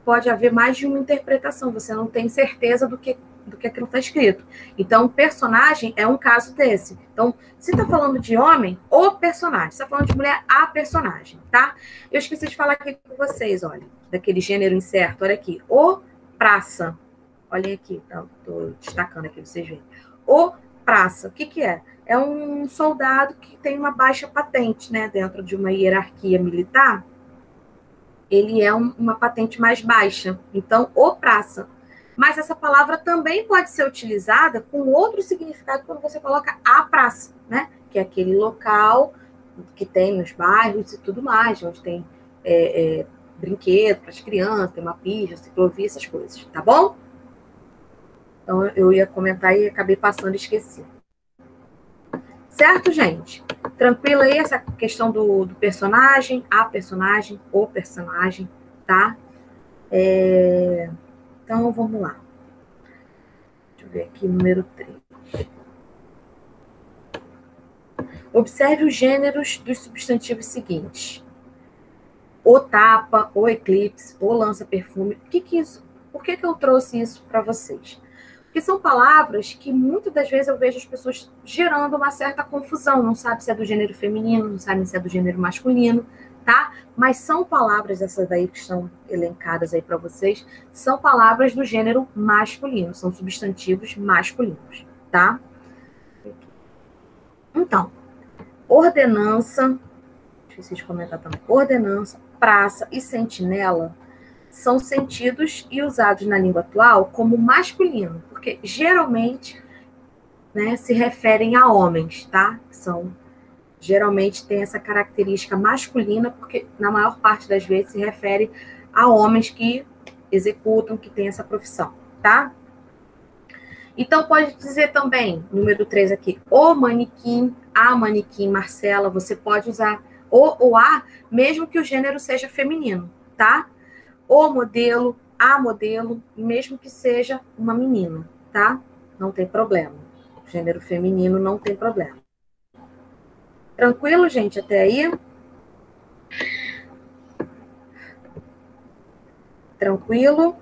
pode haver mais de uma interpretação, você não tem certeza do que aquilo está escrito. Então, personagem é um caso desse. Então, se está falando de homem, o personagem. Se está falando de mulher, a personagem, tá? Eu esqueci de falar aqui com vocês, olha, daquele gênero incerto, olha aqui. O praça. Olha aqui, estou destacando aqui, vocês verem. O praça. O que que é? É um soldado que tem uma baixa patente, né? Dentro de uma hierarquia militar, ele é uma patente mais baixa. Então, o praça. Mas essa palavra também pode ser utilizada com outro significado quando você coloca a praça, né? Que é aquele local que tem nos bairros e tudo mais, onde tem brinquedo para as crianças, tem uma pista, ciclovia, essas coisas, tá bom? Então, eu ia comentar e acabei passando e esqueci. Certo, gente? Tranquilo aí essa questão do personagem, a personagem, o personagem, tá? Então, vamos lá. Deixa eu ver aqui, número 3. Observe os gêneros dos substantivos seguintes. O tapa, o eclipse, o lança-perfume. O que que isso? Por que que eu trouxe isso para vocês? Porque são palavras que muitas das vezes eu vejo as pessoas gerando uma certa confusão. Não sabe se é do gênero feminino, não sabe se é do gênero masculino, tá? Mas são palavras, essas daí que estão elencadas aí para vocês, são palavras do gênero masculino, são substantivos masculinos, tá? Então, ordenança, esqueci de comentar também, ordenança, praça e sentinela são sentidos e usados na língua atual como masculino, porque geralmente, né, se referem a homens, tá? Geralmente tem essa característica masculina, porque na maior parte das vezes se refere a homens que executam, que têm essa profissão, tá? Então, pode dizer também, número 3 aqui, o manequim, a manequim Marcela, você pode usar o ou a, mesmo que o gênero seja feminino, tá? O modelo, a modelo, mesmo que seja uma menina, tá? Não tem problema. Gênero feminino não tem problema. Tranquilo, gente, até aí? Tranquilo?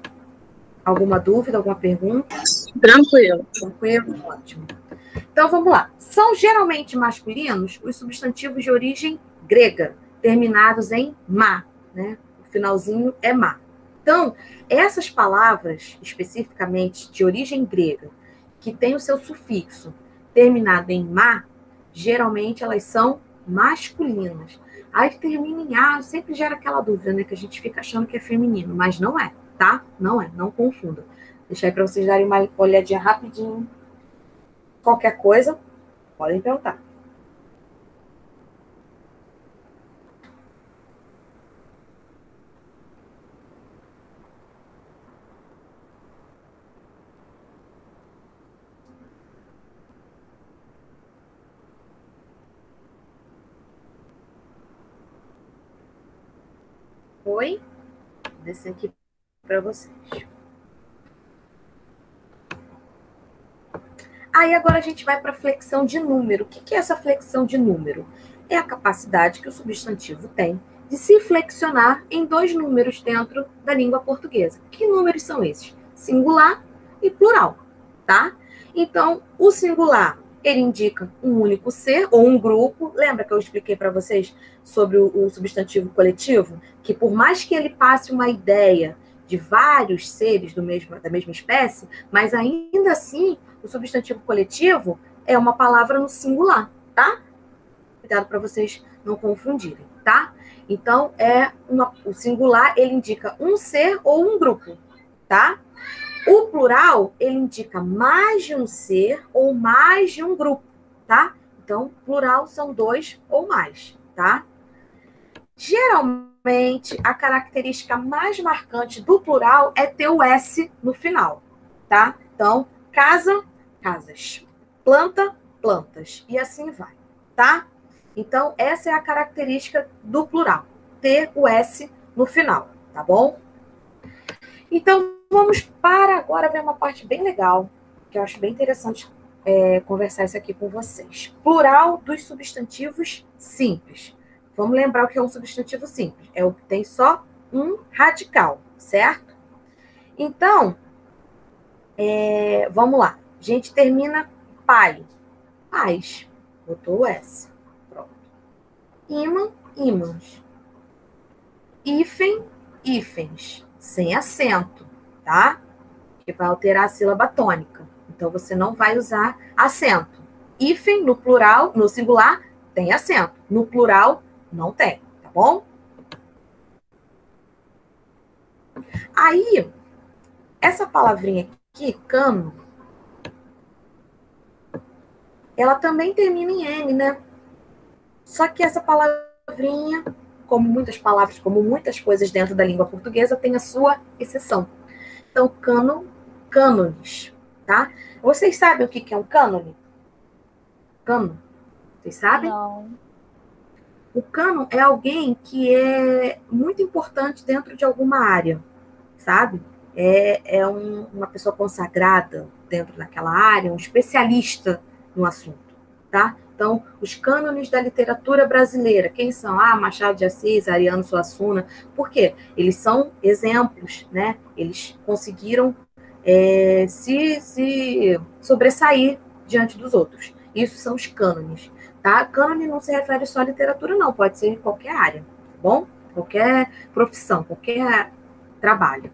Alguma dúvida, alguma pergunta? Tranquilo. Tranquilo? Ótimo. Então, vamos lá. São geralmente masculinos os substantivos de origem grega, terminados em ma, né? O finalzinho é ma. Então, essas palavras, especificamente de origem grega, que tem o seu sufixo terminado em ma, geralmente elas são masculinas. Aí termina em a, sempre gera aquela dúvida, né? Que a gente fica achando que é feminino, mas não é, tá? Não é, não confunda. Deixa aí para vocês darem uma olhadinha rapidinho. Qualquer coisa, podem perguntar. Oi? Vou descer aqui para vocês. Aí agora a gente vai para a flexão de número. O que é essa flexão de número? É a capacidade que o substantivo tem de se flexionar em dois números dentro da língua portuguesa. Que números são esses? Singular e plural, tá? Então, o singular, ele indica um único ser ou um grupo. Lembra que eu expliquei para vocês sobre o substantivo coletivo? Que por mais que ele passe uma ideia de vários seres da mesma espécie, mas ainda assim, o substantivo coletivo é uma palavra no singular, tá? Cuidado para vocês não confundirem, tá? Então, o singular, ele indica um ser ou um grupo, tá? O plural, ele indica mais de um ser ou mais de um grupo, tá? Então, plural são dois ou mais, tá? Geralmente, a característica mais marcante do plural é ter o S no final, tá? Então, casa, casas. Planta, plantas. E assim vai, tá? Então, essa é a característica do plural, ter o S no final, tá bom? Então, vamos para agora ver uma parte bem legal, que eu acho bem interessante conversar isso aqui com vocês. Plural dos substantivos simples. Vamos lembrar o que é um substantivo simples. É o que tem só um radical, certo? Então, vamos lá. A gente termina pai. Pais. Botou o S. Pronto. Imã, ímãs. Hífen, hífens. Sem acento, tá? Que vai alterar a sílaba tônica. Então, você não vai usar acento. hífen no plural, no singular, tem acento. No plural, não tem, tá bom? Aí, essa palavrinha aqui, cano, ela também termina em N, né? Só que essa palavrinha, como muitas palavras, como muitas coisas dentro da língua portuguesa, tem a sua exceção. Então, cânones, tá? Vocês sabem o que é um cânone? Cano? Vocês sabem? Não. O cânon é alguém que é muito importante dentro de alguma área, sabe? Uma pessoa consagrada dentro daquela área, um especialista no assunto, tá? Então, os cânones da literatura brasileira, quem são? Machado de Assis, Ariano Suassuna. Por quê? Eles são exemplos, né? Eles conseguiram se sobressair diante dos outros. Isso são os cânones, tá? Cânone não se refere só à literatura, não. Pode ser em qualquer área, tá bom? Qualquer profissão, qualquer trabalho.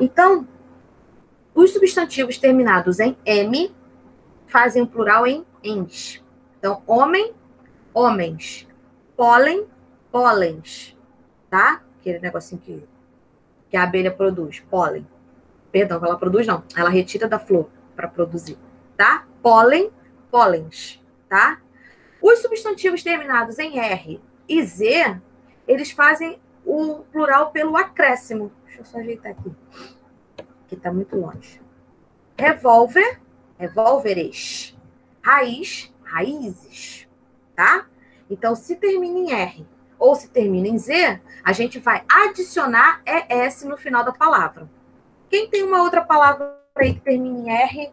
Então, os substantivos terminados em M fazem o plural em ens. Então, homem, homens. Pólen, pólens. Tá? Aquele negocinho que a abelha produz. Pólen. Perdão, ela produz não. Ela retira da flor para produzir. Tá? Pólen, pólens. Tá? Os substantivos terminados em R e Z, eles fazem o plural pelo acréscimo. Deixa eu só ajeitar aqui, que está muito longe. Revólver, revólveres. Raiz, raízes. Tá? Então, se termina em R ou se termina em Z, a gente vai adicionar ES no final da palavra. Quem tem uma outra palavra aí que termina em R,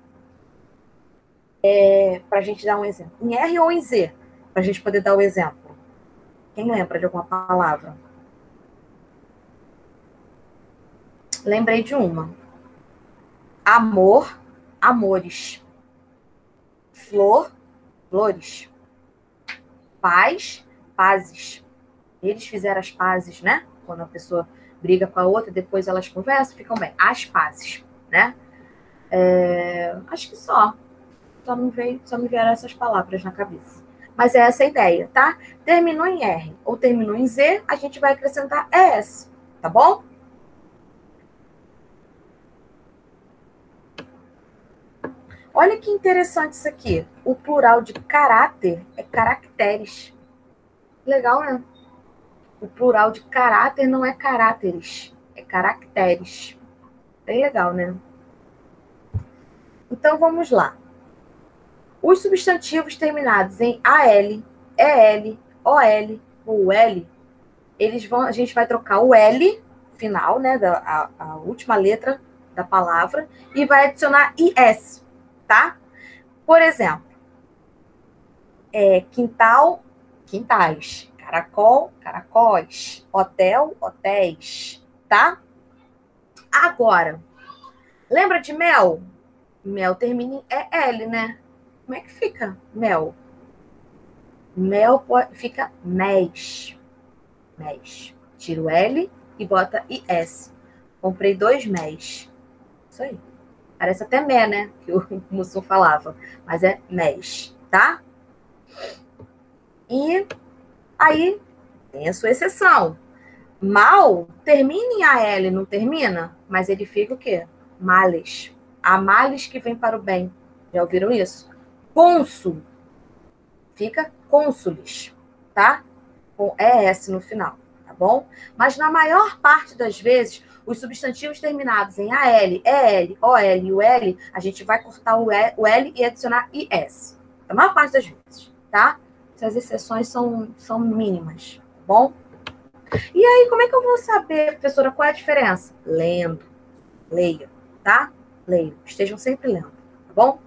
para a gente dar um exemplo? Em R ou em Z? Para a gente poder dar o exemplo. Quem lembra de alguma palavra? Lembrei de uma. Amor, amores. Flor, flores. Paz, pazes. Eles fizeram as pazes, né? Quando a pessoa briga com a outra, depois elas conversam, ficam bem. As pazes, né? Acho que só. Só me vieram essas palavras na cabeça. Mas é essa a ideia, tá? Terminou em R ou terminou em Z, a gente vai acrescentar ES, tá bom? Olha que interessante isso aqui. O plural de caráter é caracteres. Legal, né? O plural de caráter não é caráteres, é caracteres. Bem legal, né? Então, vamos lá. Os substantivos terminados em AL, EL, OL ou L, a gente vai trocar o L final, né, a última letra da palavra, e vai adicionar IS, tá? Por exemplo, quintal, quintais, caracol, caracóis, hotel, hotéis, tá? Agora, lembra de mel? Mel termina em EL, né? Como é que fica mel? Mel fica mês. Mês. Tira o L e bota IS. Comprei 2 mês. Isso aí. Parece até mé, né? Que o Mussum falava. Mas é mês, tá? E aí tem a sua exceção. Mal termina em AL, não termina? Mas ele fica o quê? Males. Há males que vem para o bem. Já ouviram isso? Cônsul. Fica cônsules, tá? Com ES no final, tá bom? Mas na maior parte das vezes, os substantivos terminados em AL, EL, OL e UL, a gente vai cortar o L e adicionar IS. Na maior parte das vezes, tá? Essas exceções são mínimas, tá bom? E aí, como é que eu vou saber, professora, qual é a diferença? Lendo. Leia, tá? Leia. Estejam sempre lendo, tá bom?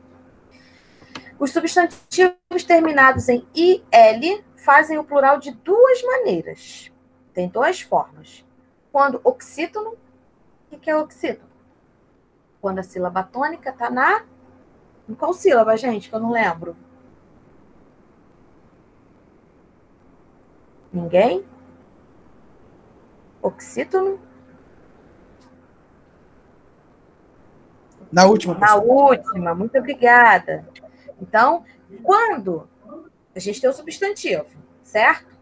Os substantivos terminados em IL fazem o plural de duas maneiras. Tem duas formas. Quando oxítono, o que é oxítono? Quando a sílaba tônica está em qual sílaba, gente? Que eu não lembro. Ninguém? Oxítono? Na última, Na professor. última, muito obrigada. Então, quando a gente tem um substantivo, certo?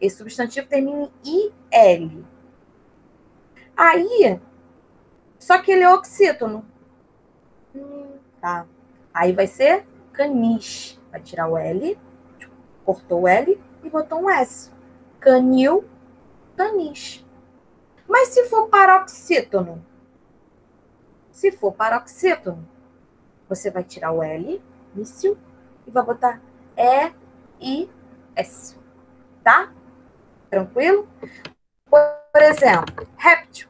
Esse substantivo termina em IL. Aí, só que ele é oxítono. Tá. Aí vai ser canis. Vai tirar o L, cortou o L e botou um S. Canil, canis. Mas se for paroxítono? Se for paroxítono, você vai tirar o L, início, e vai botar E-I-S. Tá? Tranquilo? Por exemplo, réptil.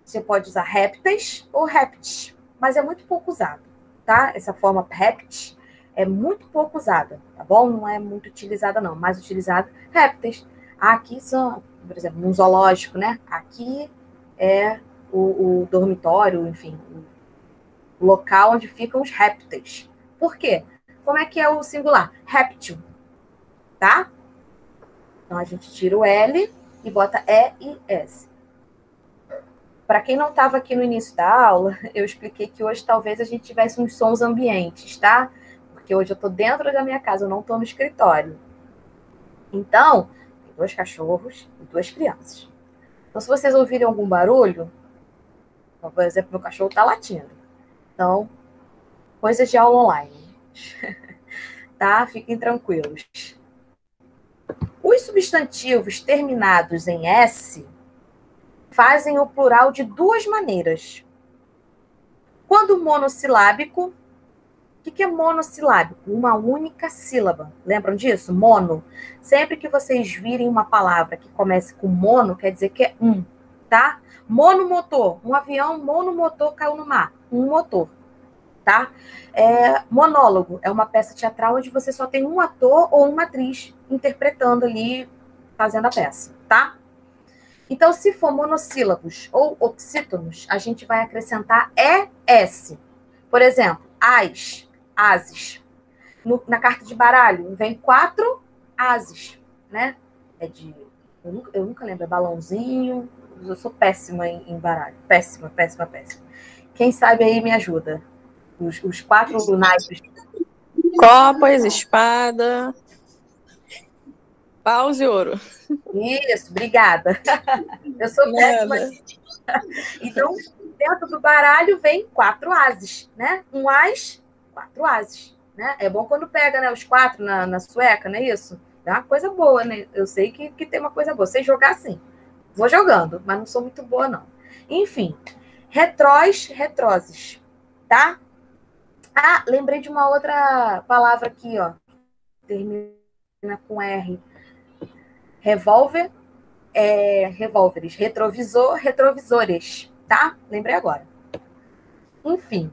Você pode usar répteis ou répteis, mas é muito pouco usado, tá? Essa forma répteis é muito pouco usada, tá bom? Não é muito utilizada, não. Mais utilizada, répteis. Aqui são, por exemplo, num zoológico, né? Aqui é o dormitório, enfim, o local onde ficam os répteis. Por quê? Como é que é o singular? Réptil, tá? Então a gente tira o L e bota E-I-S. Para quem não estava aqui no início da aula, eu expliquei que hoje talvez a gente tivesse uns sons ambientes, tá? Porque hoje eu estou dentro da minha casa, eu não estou no escritório. Então, tem 2 cachorros e 2 crianças. Então, se vocês ouvirem algum barulho, por exemplo, meu cachorro está latindo. Então, coisas de aula online. Tá? Fiquem tranquilos. Os substantivos terminados em S fazem o plural de 2 maneiras. Quando monossilábico, o que é monossilábico? Uma única sílaba. Lembram disso? Mono. Sempre que vocês virem uma palavra que comece com mono, quer dizer que é um, tá? Monomotor. Um avião monomotor caiu no mar. Um motor, tá? Monólogo. É uma peça teatral onde você só tem um ator ou uma atriz interpretando ali, fazendo a peça, tá? Então, se for monossílabos ou oxítonos, a gente vai acrescentar ES. Por exemplo, as, ases. Na carta de baralho, vem 4 ases, né? Eu nunca lembro, é balãozinho. Eu sou péssima em baralho. Péssima, péssima, péssima. Quem sabe aí me ajuda. Os 4 naipes. Copas, espada, paus e ouro. Isso, obrigada. Eu sou péssima. Então, dentro do baralho vem 4 ases, né? Um as, 4 ases, né? É bom quando pega, né, os 4 na sueca, não é isso? É uma coisa boa, né? Eu sei que tem uma coisa boa. Sei jogar assim. Vou jogando, mas não sou muito boa, não. Enfim, retrós, retroses, tá? Ah, lembrei de uma outra palavra aqui, ó. Termina com R. Revólver, revólveres. Retrovisor, retrovisores, tá? Lembrei agora. Enfim,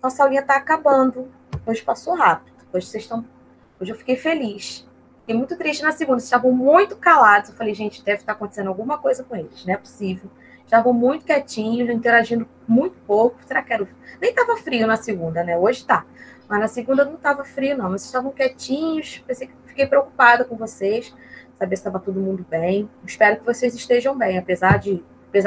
nossa aulinha tá acabando. Hoje passou rápido. Hoje eu fiquei feliz. Fiquei muito triste na segunda. Vocês estavam muito calados. Eu falei, gente, deve estar acontecendo alguma coisa com eles. Não é possível. Estavam muito quietinhos, interagindo muito pouco. Será que era... Nem estava frio na segunda, né? Hoje tá. Mas na segunda não estava frio, não. Mas vocês estavam quietinhos. Fiquei preocupada com vocês. Saber se estava todo mundo bem. Espero que vocês estejam bem. Apesar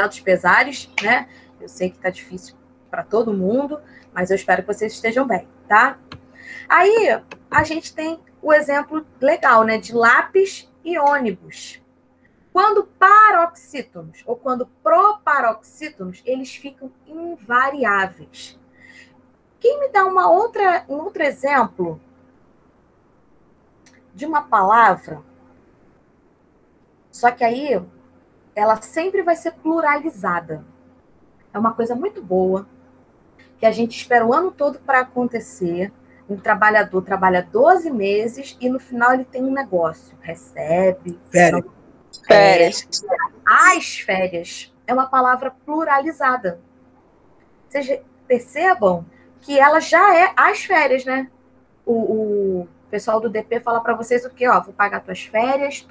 dos pesares, né? Eu sei que tá difícil para todo mundo. Mas eu espero que vocês estejam bem, tá? Aí, a gente tem o exemplo legal, né? De lápis e ônibus. Quando paroxítonos ou quando proparoxítonos, eles ficam invariáveis. Quem me dá um outro exemplo de uma palavra, só que aí ela sempre vai ser pluralizada. É uma coisa muito boa, que a gente espera o ano todo para acontecer. Um trabalhador trabalha 12 meses e no final ele tem um negócio. Recebe. Férias. As férias é uma palavra pluralizada. Vocês percebam que ela já é as férias, né? O pessoal do DP fala para vocês o quê? Ó, vou pagar tuas férias,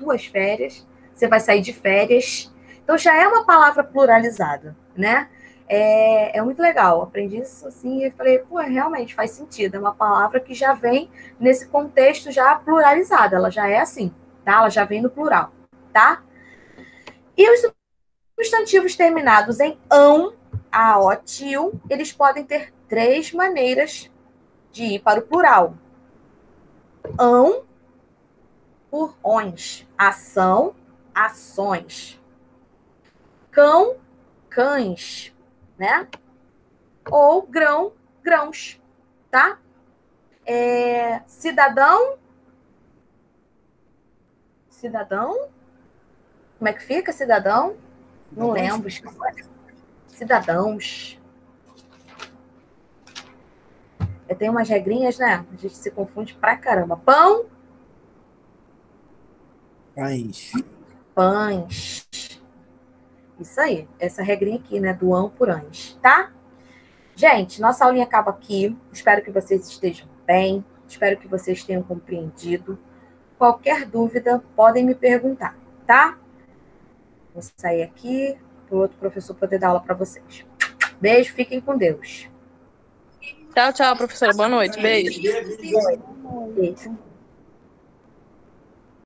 você vai sair de férias. Então já é uma palavra pluralizada, né? É muito legal. Aprendi isso assim e falei, pô, realmente faz sentido. É uma palavra que já vem nesse contexto já pluralizada. Ela já é assim, tá? Ela já vem no plural, tá? E os substantivos terminados em ão, aotil, eles podem ter 3 maneiras de ir para o plural. Ão por ons. Ação, ações. Cão, cães, né? Ou grão, grãos, tá? Cidadão, cidadão. Como é que fica, cidadão? Não lembro. Cidadãos. Tem umas regrinhas, né? A gente se confunde pra caramba. Pão. Pães. Pães. Isso aí. Essa regrinha aqui, né? Do ão por ães, tá? Gente, nossa aulinha acaba aqui. Espero que vocês estejam bem. Espero que vocês tenham compreendido. Qualquer dúvida, podem me perguntar, tá? Vou sair aqui para o outro professor poder dar aula para vocês. Beijo, fiquem com Deus. Tchau, tchau, professora. Boa noite. Beijo. Beijo.